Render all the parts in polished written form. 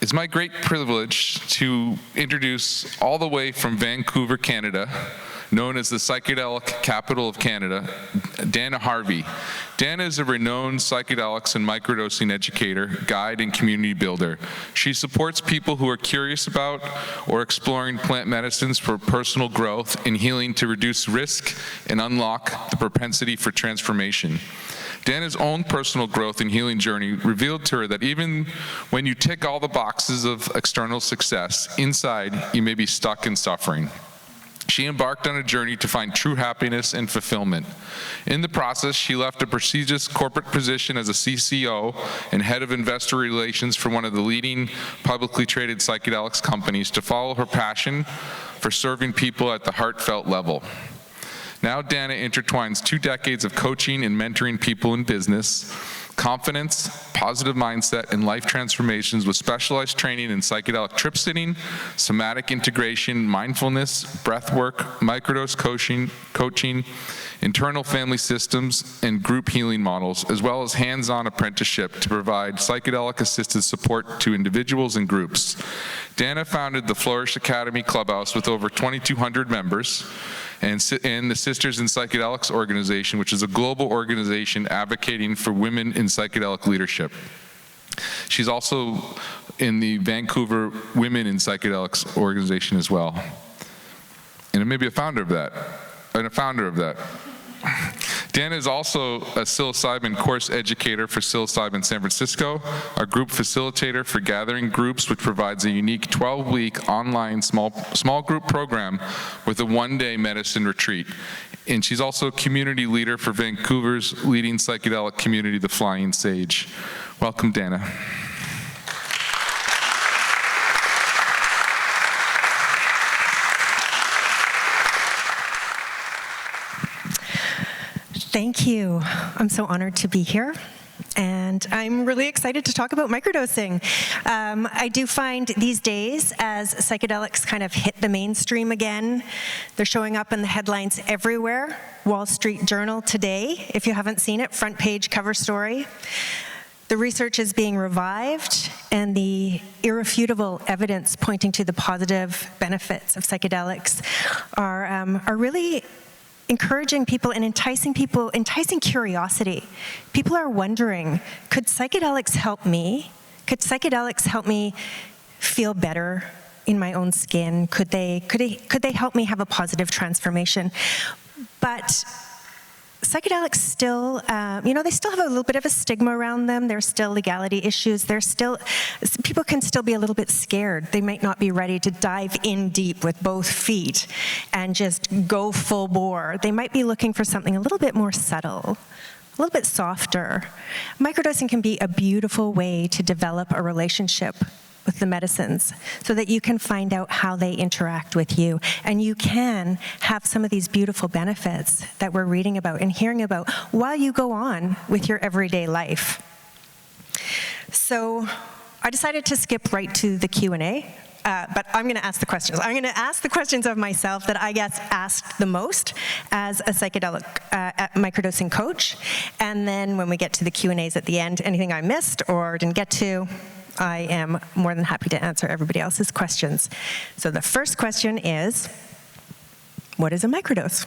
It's my great privilege to introduce, all the way from Vancouver, Canada, known as the psychedelic capital of Canada, Dana Harvey. Dana is a renowned psychedelics and microdosing educator, guide, and community builder. She supports people who are curious about or exploring plant medicines for personal growth and healing to reduce risk and unlock the propensity for transformation. Dana's own personal growth and healing journey revealed to her that even when you tick all the boxes of external success, inside you may be stuck in suffering. She embarked on a journey to find true happiness and fulfillment. In the process, she left a prestigious corporate position as a CCO and head of investor relations for one of the leading publicly traded psychedelics companies to follow her passion for serving people at the heartfelt level. Now Dana intertwines 2 decades of coaching and mentoring people in business, confidence, positive mindset, and life transformations with specialized training in psychedelic trip sitting, somatic integration, mindfulness, breath work, microdose coaching, internal family systems, and group healing models, as well as hands-on apprenticeship to provide psychedelic-assisted support to individuals and groups. Dana founded the Flourish Academy Clubhouse with over 2,200 members, and the Sisters in Psychedelics organization, which is a global organization advocating for women in psychedelic leadership. She's also in the Vancouver Women in Psychedelics organization as well. And maybe a founder of that. Dana is also a psilocybin course educator for Psilocybin San Francisco, a group facilitator for gathering groups, which provides a unique 12-week online small group program with a 1-day medicine retreat. And she's also a community leader for Vancouver's leading psychedelic community, the Flying Sage. Welcome, Dana. Thank you. I'm so honored to be here. And I'm really excited to talk about microdosing. I do find these days, as psychedelics kind of hit the mainstream again, they're showing up in the headlines everywhere. Wall Street Journal today, if you haven't seen it, front page cover story. The research is being revived, and the irrefutable evidence pointing to the positive benefits of psychedelics are really encouraging people and enticing curiosity. People are wondering, could psychedelics help me? Could psychedelics help me feel better in my own skin? Could they help me have a positive transformation? But psychedelics still, they still have a little bit of a stigma around them. There's still legality issues. People can still be a little bit scared. They might not be ready to dive in deep with both feet and just go full bore. They might be looking for something a little bit more subtle, a little bit softer. Microdosing can be a beautiful way to develop a relationship with the medicines so that you can find out how they interact with you, and you can have some of these beautiful benefits that we're reading about and hearing about while you go on with your everyday life. So I decided to skip right to the Q&A, but I'm going to ask the questions. I'm going to ask the questions of myself that I guess asked the most as a psychedelic microdosing coach, and then when we get to the Q&As at the end, anything I missed or didn't get to, I am more than happy to answer everybody else's questions. So the first question is, what is a microdose?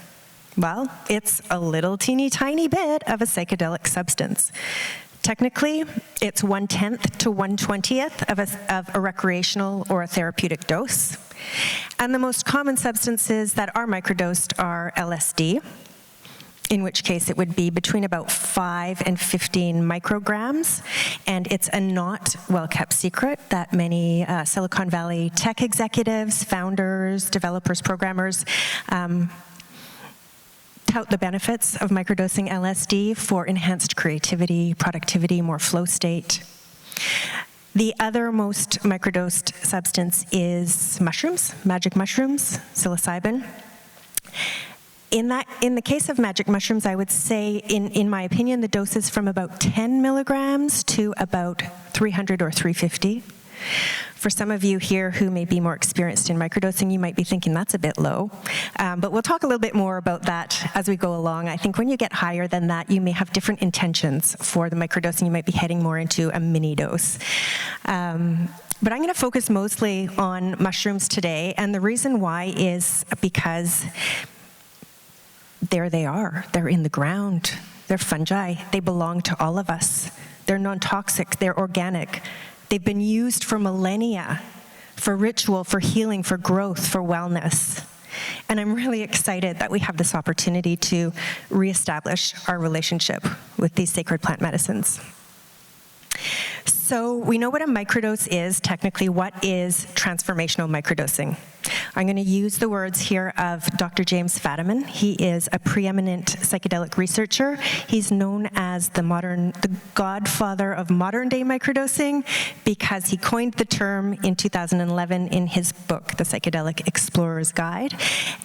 Well, it's a little teeny tiny bit of a psychedelic substance. Technically, it's 1/10 to 1/20th of a recreational or a therapeutic dose. And the most common substances that are microdosed are LSD, in which case it would be between about 5 and 15 micrograms. And it's a not well-kept secret that many Silicon Valley tech executives, founders, developers, programmers tout the benefits of microdosing LSD for enhanced creativity, productivity, more flow state. The other most microdosed substance is mushrooms, magic mushrooms, psilocybin. In the case of magic mushrooms, I would say, in my opinion, the dose is from about 10 milligrams to about 300 or 350. For some of you here who may be more experienced in microdosing, you might be thinking that's a bit low. But we'll talk a little bit more about that as we go along. I think when you get higher than that, you may have different intentions for the microdosing. You might be heading more into a mini dose. But I'm going to focus mostly on mushrooms today, and the reason why is because there they are. They're in the ground. They're fungi. They belong to all of us. They're non-toxic. They're organic. They've been used for millennia, for ritual, for healing, for growth, for wellness. And I'm really excited that we have this opportunity to reestablish our relationship with these sacred plant medicines. So we know what a microdose is. Technically, what is transformational microdosing? I'm going to use the words here of Dr. James Fadiman. He is a preeminent psychedelic researcher. He's known as the godfather of modern-day microdosing because he coined the term in 2011 in his book, The Psychedelic Explorer's Guide.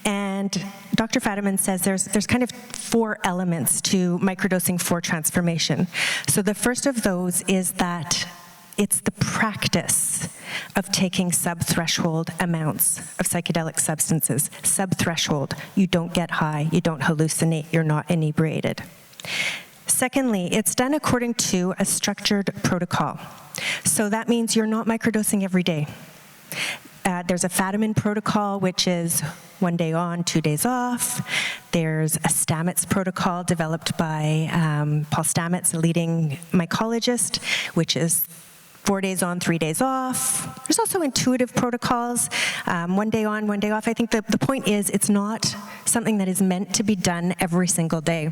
And Dr. Fadiman says there's kind of 4 elements to microdosing for transformation. So the first of those is that it's the practice of taking sub-threshold amounts of psychedelic substances. Sub-threshold, you don't get high, you don't hallucinate, you're not inebriated. Secondly, it's done according to a structured protocol. So that means you're not microdosing every day. There's a Fadiman protocol, which is 1 day on, 2 days off. There's a Stamets protocol developed by Paul Stamets, a leading mycologist, which is 4 days on, 3 days off. There's also intuitive protocols, 1 day on, 1 day off. I think the point is it's not something that is meant to be done every single day.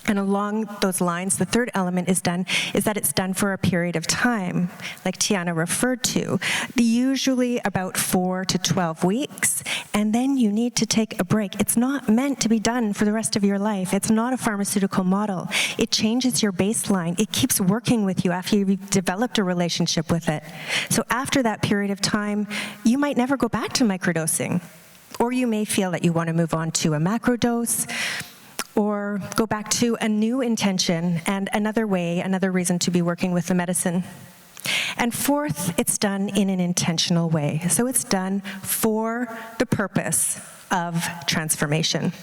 And along those lines, the third element is that it's done for a period of time, like Tiana referred to, usually about 4 to 12 weeks, and then you need to take a break. It's not meant to be done for the rest of your life. It's not a pharmaceutical model. It changes your baseline. It keeps working with you after you've developed a relationship with it. So after that period of time, you might never go back to microdosing, or you may feel that you want to move on to a macrodose, or go back to a new intention and another reason to be working with the medicine. And fourth, it's done in an intentional way. So it's done for the purpose of transformation.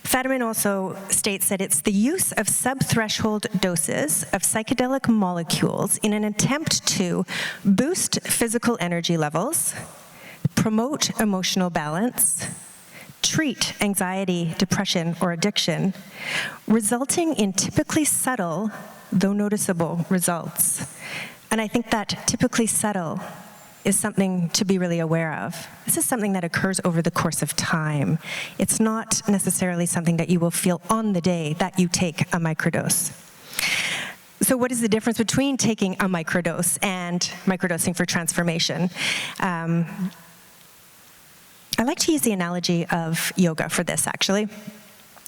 Fadiman also states that it's the use of sub-threshold doses of psychedelic molecules in an attempt to boost physical energy levels, promote emotional balance, treat anxiety, depression, or addiction, resulting in typically subtle, though noticeable, results. And I think that typically subtle is something to be really aware of. This is something that occurs over the course of time. It's not necessarily something that you will feel on the day that you take a microdose. So what is the difference between taking a microdose and microdosing for transformation? I like to use the analogy of yoga for this, actually.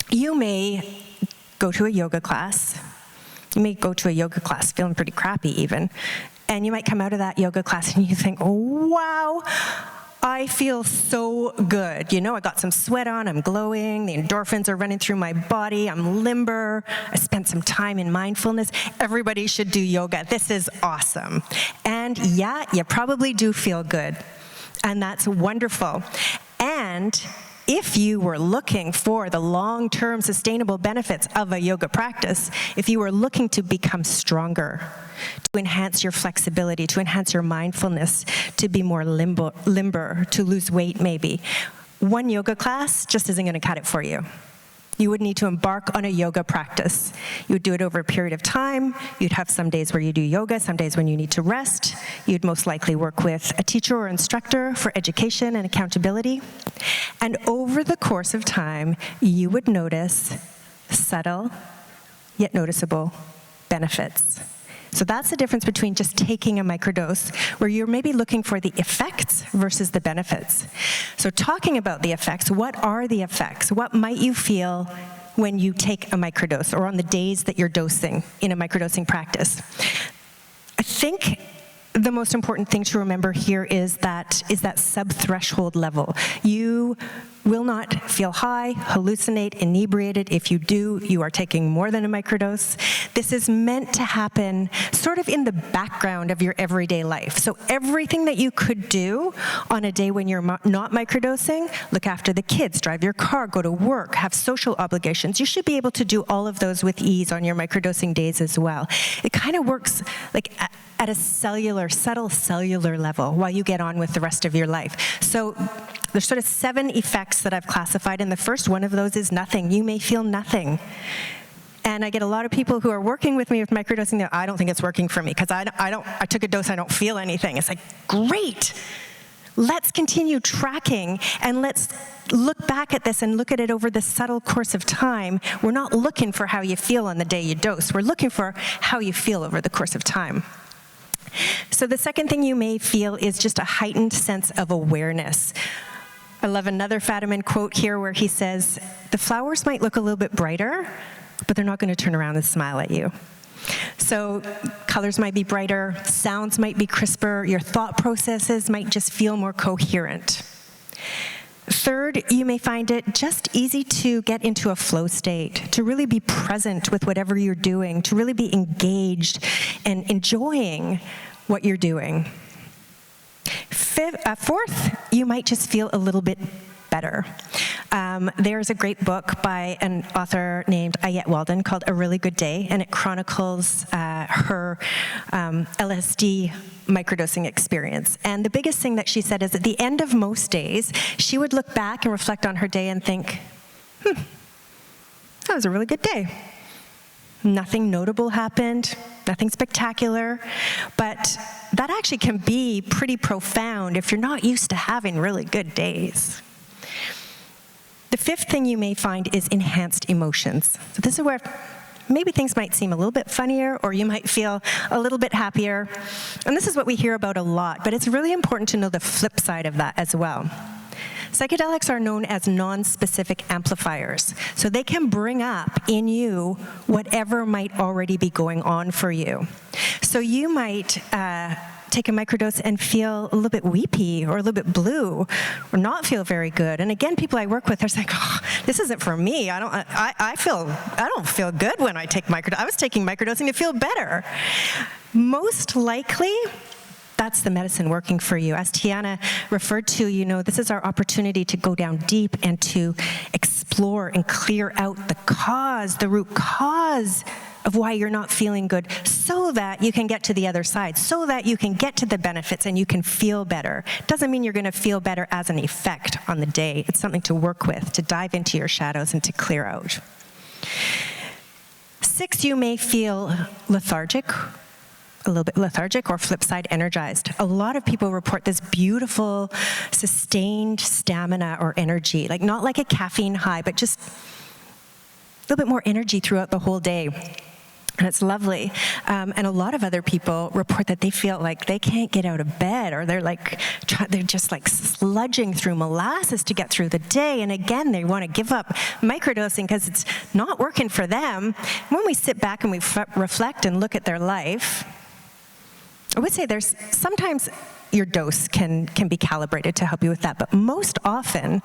You may go to a yoga class. You may go to a yoga class feeling pretty crappy even, and you might come out of that yoga class and you think, oh, wow, I feel so good. You know, I got some sweat on, I'm glowing, the endorphins are running through my body, I'm limber, I spent some time in mindfulness. Everybody should do yoga. This is awesome. And yeah, you probably do feel good. And that's wonderful. And if you were looking for the long-term sustainable benefits of a yoga practice, if you were looking to become stronger, to enhance your flexibility, to enhance your mindfulness, to be more limber, to lose weight maybe, one yoga class just isn't going to cut it for you. You would need to embark on a yoga practice. You would do it over a period of time. You'd have some days where you do yoga, some days when you need to rest. You'd most likely work with a teacher or instructor for education and accountability. And over the course of time, you would notice subtle, yet noticeable benefits. So that's the difference between just taking a microdose, where you're maybe looking for the effects versus the benefits. So talking about the effects, what are the effects? What might you feel when you take a microdose or on the days that you're dosing in a microdosing practice? I think the most important thing to remember here is that sub-threshold level. You will not feel high, hallucinate, inebriated. If you do, you are taking more than a microdose. This is meant to happen sort of in the background of your everyday life. So everything that you could do on a day when you're not microdosing, look after the kids, drive your car, go to work, have social obligations, you should be able to do all of those with ease on your microdosing days as well. It kind of works like at a subtle cellular level while you get on with the rest of your life. So there's sort of 7 effects that I've classified, and the first one of those is nothing. You may feel nothing. And I get a lot of people who are working with me with microdosing that I don't think it's working for me because I took a dose, I don't feel anything. It's like, great. Let's continue tracking and let's look back at this and look at it over the subtle course of time. We're not looking for how you feel on the day you dose. We're looking for how you feel over the course of time. So the second thing you may feel is just a heightened sense of awareness. I love another Fadiman quote here where he says, the flowers might look a little bit brighter, but they're not going to turn around and smile at you. So colors might be brighter, sounds might be crisper, your thought processes might just feel more coherent. Third, you may find it just easy to get into a flow state, to really be present with whatever you're doing, to really be engaged and enjoying what you're doing. Fourth, you might just feel a little bit better. There's a great book by an author named Ayette Walden called A Really Good Day, and it chronicles her LSD microdosing experience. And the biggest thing that she said is at the end of most days, she would look back and reflect on her day and think, that was a really good day. Nothing notable happened, nothing spectacular, but that actually can be pretty profound if you're not used to having really good days. The fifth thing you may find is enhanced emotions. So this is where maybe things might seem a little bit funnier, or you might feel a little bit happier. And this is what we hear about a lot, but it's really important to know the flip side of that as well. Psychedelics are known as non-specific amplifiers, so they can bring up in you whatever might already be going on for you. So you might take a microdose and feel a little bit weepy or a little bit blue or not feel very good. And again, people I work with are like, oh, this isn't for me. I don't feel good when I take microdose. I was taking microdosing to feel better. Most likely, that's the medicine working for you. As Tiana referred to, this is our opportunity to go down deep and to explore and clear out the root cause of why you're not feeling good, so that you can get to the other side, so that you can get to the benefits and you can feel better. Doesn't mean you're going to feel better as an effect on the day. It's something to work with, to dive into your shadows and to clear out. 6, you may feel lethargic, a little bit lethargic, or flip side energized. A lot of people report this beautiful, sustained stamina or energy, like not like a caffeine high, but just a little bit more energy throughout the whole day. And it's lovely. And a lot of other people report that they feel like they can't get out of bed, or they're just like sludging through molasses to get through the day. And again, they want to give up microdosing because it's not working for them. When we sit back and we reflect and look at their life, I would say there's sometimes your dose can be calibrated to help you with that, but most often,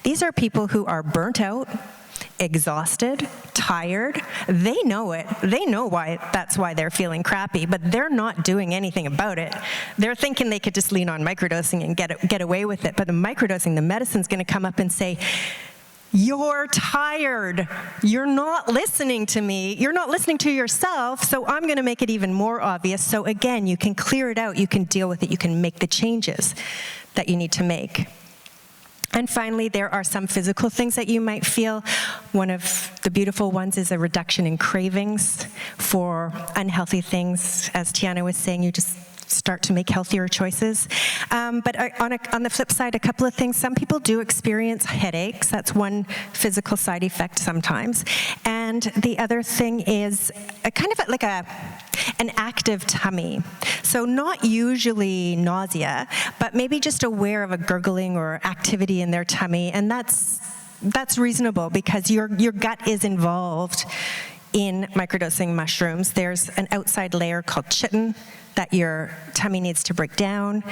these are people who are burnt out, exhausted, tired. They know it. They know that's why they're feeling crappy, but they're not doing anything about it. They're thinking they could just lean on microdosing and get away with it, but the microdosing, the medicine's going to come up and say, you're tired. You're not listening to me. You're not listening to yourself, so I'm going to make it even more obvious. So again, you can clear it out. You can deal with it. You can make the changes that you need to make. And finally, there are some physical things that you might feel. One of the beautiful ones is a reduction in cravings for unhealthy things. As Tiana was saying, you just start to make healthier choices. But on the flip side, a couple of things. Some people do experience headaches. That's one physical side effect sometimes. And the other thing is an active tummy. So not usually nausea, but maybe just aware of a gurgling or activity in their tummy. And that's reasonable because your gut is involved in microdosing mushrooms. There's an outside layer called chitin that your tummy needs to break down,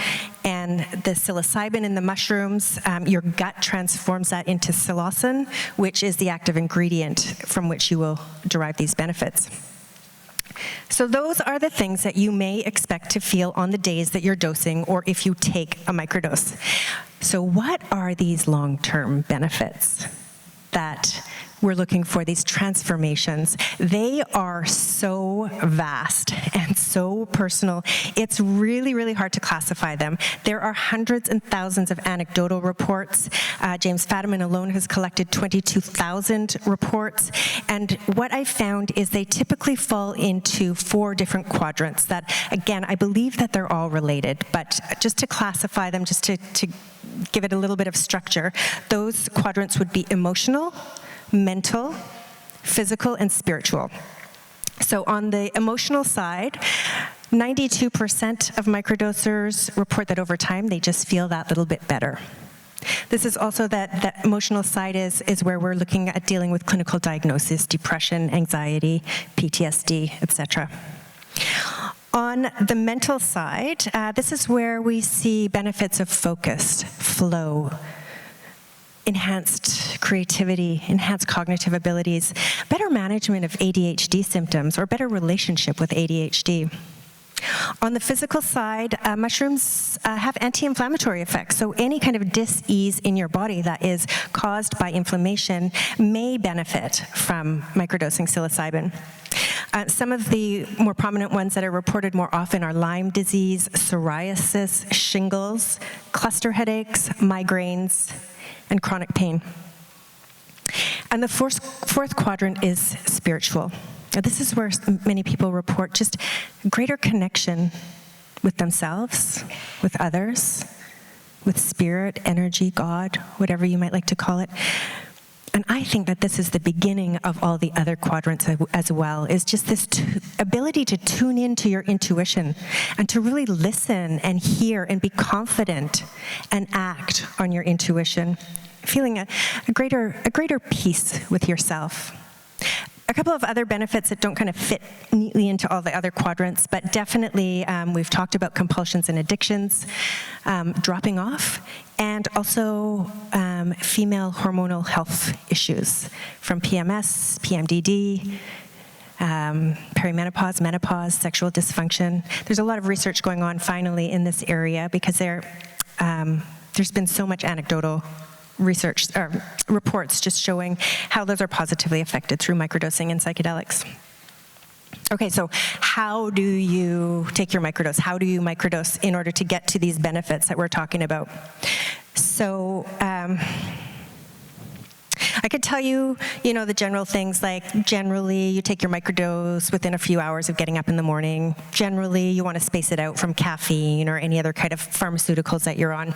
and the psilocybin in the mushrooms, your gut transforms that into psilocin, which is the active ingredient from which you will derive these benefits. So those are the things that you may expect to feel on the days that you're dosing or if you take a microdose. So what are these long-term benefits that we're looking for, these transformations? They are so vast and so personal. It's really, really hard to classify them. There are hundreds and thousands of anecdotal reports. James Fadiman alone has collected 22,000 reports. And what I found is they typically fall into 4 different quadrants that, again, I believe that they're all related. But just to classify them, just to give it a little bit of structure, those quadrants would be emotional, mental, physical, and spiritual. So on the emotional side, 92% of microdosers report that over time they just feel that little bit better. This is also that emotional side is where we're looking at dealing with clinical diagnosis, depression, anxiety, PTSD, etc. On the mental side, this is where we see benefits of focus, flow, enhanced creativity, enhanced cognitive abilities, better management of ADHD symptoms, or better relationship with ADHD. On the physical side, mushrooms have anti-inflammatory effects, so any kind of dis-ease in your body that is caused by inflammation may benefit from microdosing psilocybin. Some of the more prominent ones that are reported more often are Lyme disease, psoriasis, shingles, cluster headaches, migraines, and chronic pain. And the fourth quadrant is spiritual. Now, this is where many people report just greater connection with themselves, with others, with spirit, energy, God, whatever you might like to call it. And I think that this is the beginning of all the other quadrants as well, is just this ability to tune into your intuition and to really listen and hear and be confident and act on your intuition, feeling a greater peace with yourself. A couple of other benefits that don't kind of fit neatly into all the other quadrants, but definitely we've talked about compulsions and addictions dropping off, and also female hormonal health issues from PMS, PMDD, perimenopause, menopause, sexual dysfunction. There's a lot of research going on finally in this area because there's been so much anecdotal research reports just showing how those are positively affected through microdosing and psychedelics. Okay, so how do you take your microdose? How do you microdose in order to get to these benefits that we're talking about? So I could tell you, the general things like generally you take your microdose within a few hours of getting up in the morning. Generally, you want to space it out from caffeine or any other kind of pharmaceuticals that you're on.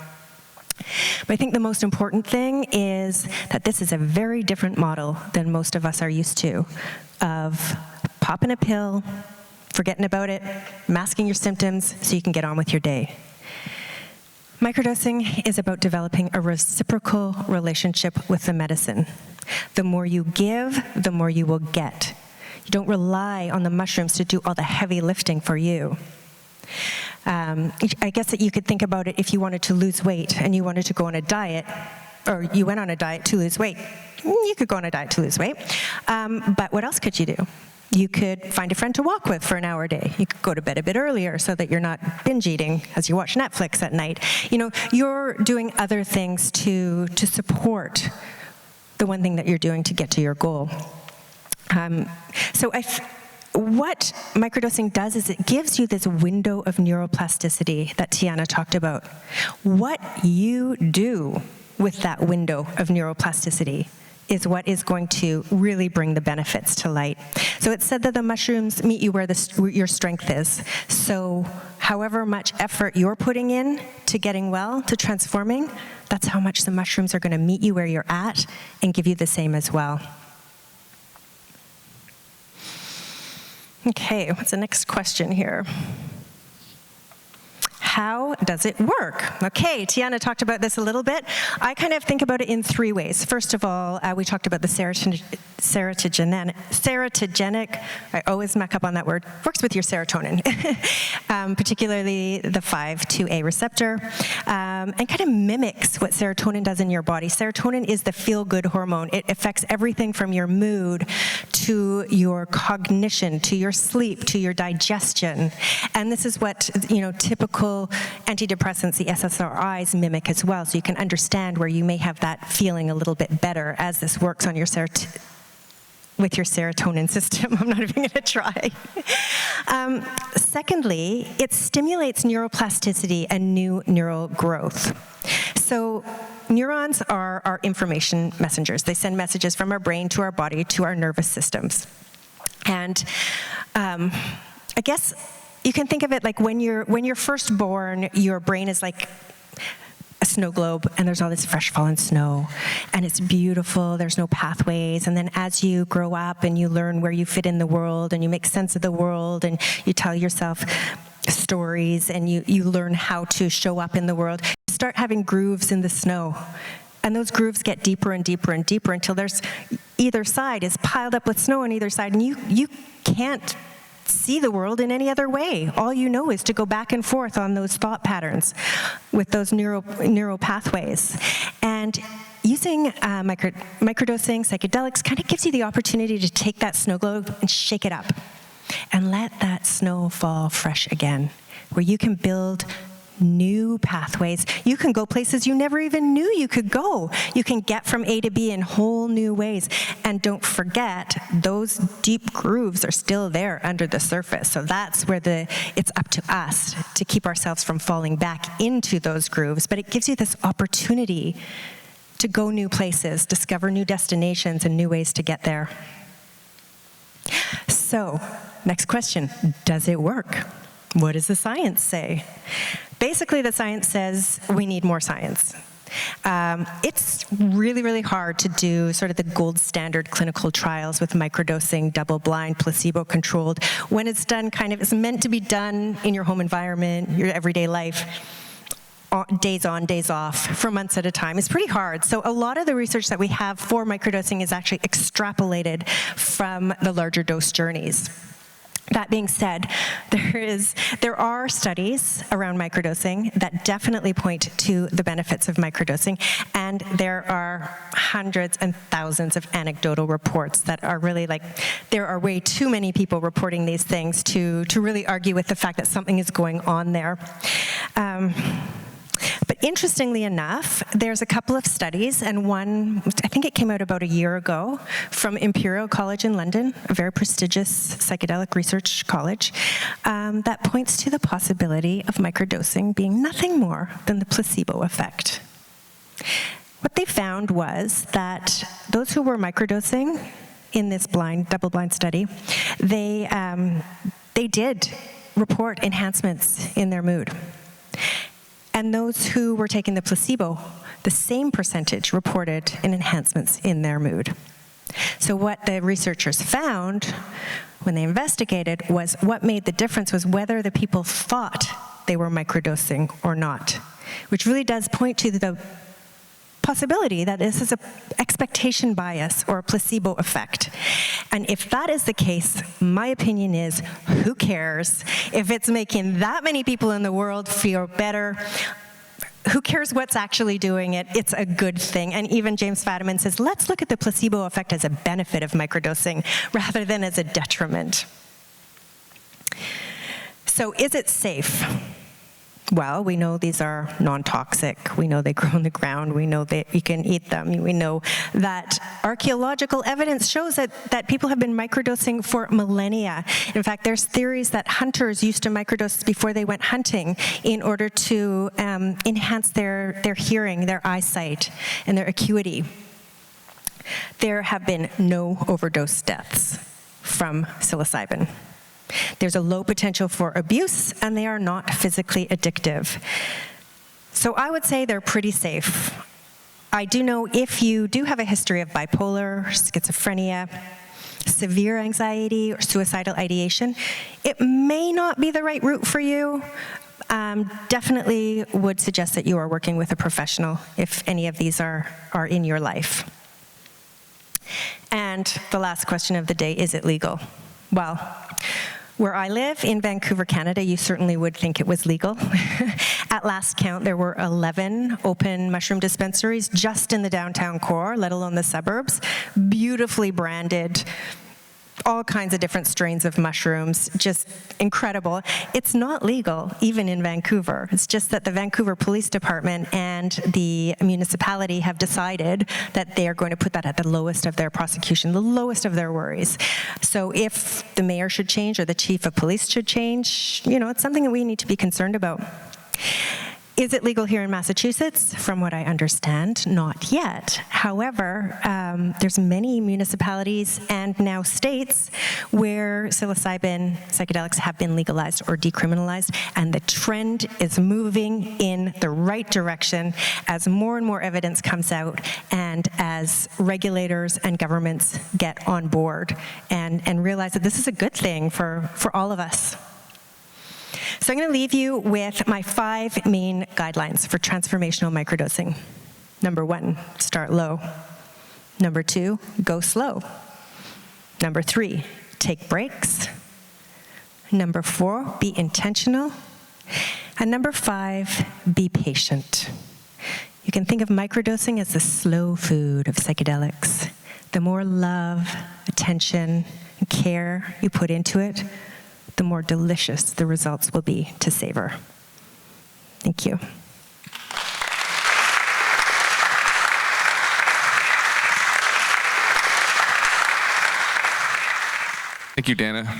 But I think the most important thing is that this is a very different model than most of us are used to, of popping a pill, forgetting about it, masking your symptoms so you can get on with your day. Microdosing is about developing a reciprocal relationship with the medicine. The more you give, the more you will get. You don't rely on the mushrooms to do all the heavy lifting for you. I guess that you could think about it if you wanted to lose weight and you wanted to go on a diet, or you went on a diet to lose weight. You could go on a diet to lose weight. But what else could you do? You could find a friend to walk with for an hour a day. You could go to bed a bit earlier so that you're not binge eating as you watch Netflix at night. You're doing other things to support the one thing that you're doing to get to your goal. What microdosing does is it gives you this window of neuroplasticity that Tiana talked about. What you do with that window of neuroplasticity is what is going to really bring the benefits to light. So it's said that the mushrooms meet you where your strength is. So however much effort you're putting in to getting well, to transforming, that's how much the mushrooms are going to meet you where you're at and give you the same as well. Okay, what's the next question here? how does it work? Okay, Tiana talked about this a little bit. I kind of think about it in three ways. First of all, we talked about the serotogenic, I always muck up on that word, works with your serotonin, particularly the 5-HT2A receptor, and kind of mimics what serotonin does in your body. Serotonin is the feel-good hormone. It affects everything from your mood to your cognition, to your sleep, to your digestion. And this is what, typical antidepressants, the SSRIs, mimic as well. So you can understand where you may have that feeling a little bit better as this works on your with your serotonin system. I'm not even going to try. Secondly, it stimulates neuroplasticity and new neural growth. So neurons are our information messengers. They send messages from our brain to our body to our nervous systems. And I guess you can think of it like when you're first born, your brain is like a snow globe, and there's all this fresh fallen snow, and it's beautiful, there's no pathways, and then as you grow up and you learn where you fit in the world, and you make sense of the world, and you tell yourself stories, and you learn how to show up in the world, you start having grooves in the snow. And those grooves get deeper and deeper and deeper until there's either side is piled up with snow on either side, and you can't see the world in any other way. All you know is to go back and forth on those thought patterns with those neural pathways. And using microdosing psychedelics kind of gives you the opportunity to take that snow globe and shake it up and let that snow fall fresh again, where you can build new pathways. You can go places you never even knew you could go. You can get from A to B in whole new ways. And don't forget, those deep grooves are still there under the surface. So that's where it's up to us to keep ourselves from falling back into those grooves. But it gives you this opportunity to go new places, discover new destinations and new ways to get there. So, next question, does it work? What does the science say? Basically, the science says we need more science. It's really, really hard to do sort of the gold standard clinical trials with microdosing, double-blind, placebo-controlled, when it's done it's meant to be done in your home environment, your everyday life, days on, days off, for months at a time. It's pretty hard. So a lot of the research that we have for microdosing is actually extrapolated from the larger dose journeys. That being said, there are studies around microdosing that definitely point to the benefits of microdosing, and there are hundreds and thousands of anecdotal reports that are really there are way too many people reporting these things to really argue with the fact that something is going on there. But interestingly enough, there's a couple of studies, and one, I think it came out about a year ago, from Imperial College in London, a very prestigious psychedelic research college, that points to the possibility of microdosing being nothing more than the placebo effect. What they found was that those who were microdosing in this double-blind study, they did report enhancements in their mood. And those who were taking the placebo, the same percentage reported enhancements in their mood. So what the researchers found when they investigated was what made the difference was whether the people thought they were microdosing or not, which really does point to the possibility that this is an expectation bias or a placebo effect. And if that is the case, my opinion is, who cares? If it's making that many people in the world feel better, who cares what's actually doing it? It's a good thing. And even James Fadiman says, let's look at the placebo effect as a benefit of microdosing rather than as a detriment. So is it safe? Well, we know these are non-toxic. We know they grow in the ground. We know that you can eat them. We know that archaeological evidence shows that people have been microdosing for millennia. In fact, there's theories that hunters used to microdose before they went hunting in order to enhance their hearing, their eyesight, and their acuity. There have been no overdose deaths from psilocybin. There's a low potential for abuse, and they are not physically addictive. So I would say they're pretty safe. I do know if you do have a history of bipolar, schizophrenia, severe anxiety or suicidal ideation, it may not be the right route for you. Definitely would suggest that you are working with a professional if any of these are in your life. And the last question of the day, is it legal? Well, where I live in Vancouver, Canada, you certainly would think it was legal. At last count, there were 11 open mushroom dispensaries just in the downtown core, let alone the suburbs, beautifully branded, all kinds of different strains of mushrooms, just incredible. It's not legal, even in Vancouver. It's just that the Vancouver Police Department and the municipality have decided that they are going to put that at the lowest of their prosecution, the lowest of their worries. So if the mayor should change or the chief of police should change, it's something that we need to be concerned about. Is it legal here in Massachusetts? From what I understand, not yet. However, there's many municipalities and now states where psilocybin psychedelics have been legalized or decriminalized, and the trend is moving in the right direction as more and more evidence comes out and as regulators and governments get on board and realize that this is a good thing for all of us. So I'm going to leave you with my 5 main guidelines for transformational microdosing. Number 1, start low. Number 2, go slow. Number 3, take breaks. Number 4, be intentional. And number 5, be patient. You can think of microdosing as the slow food of psychedelics. The more love, attention, and care you put into it, the more delicious the results will be to savor. Thank you. Thank you, Dana.